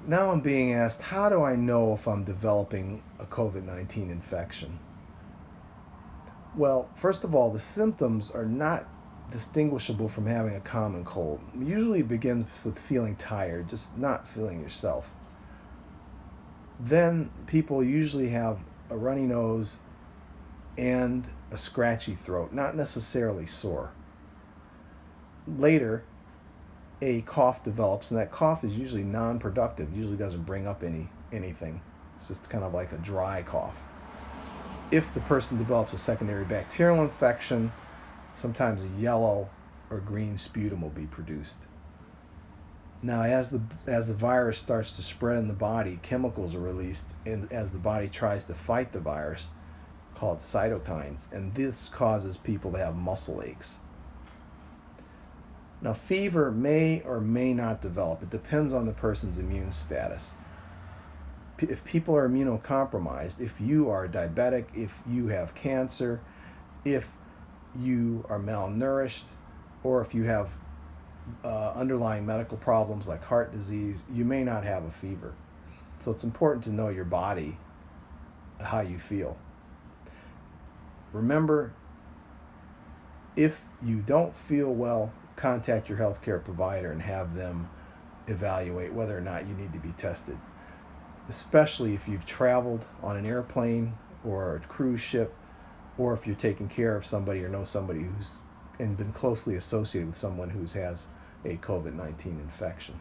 Now I'm being asked, how do I know if I'm developing a COVID-19 infection? Well, first of all, the symptoms are not distinguishable from having a common cold. Usually it begins with feeling tired, just not feeling yourself. Then people usually have a runny nose and a scratchy throat, not necessarily sore. Later, a cough develops, and that cough is usually non-productive, usually doesn't bring up anything. It's just kind of like a dry cough. If the person develops a secondary bacterial infection, sometimes a yellow or green sputum will be produced. Now, as the virus starts to spread in the body, chemicals are released, and as the body tries to fight the virus, called cytokines, and this causes people to have muscle aches. Now, fever may or may not develop. It depends on the person's immune status. If people are immunocompromised, if you are diabetic, if you have cancer, if you are malnourished, or if you have underlying medical problems like heart disease, you may not have a fever. So it's important to know your body, how you feel. Remember, if you don't feel well, contact your healthcare provider and have them evaluate whether or not you need to be tested, especially if you've traveled on an airplane or a cruise ship, or if you're taking care of somebody or know somebody who's and been closely associated with someone who has a COVID-19 infection.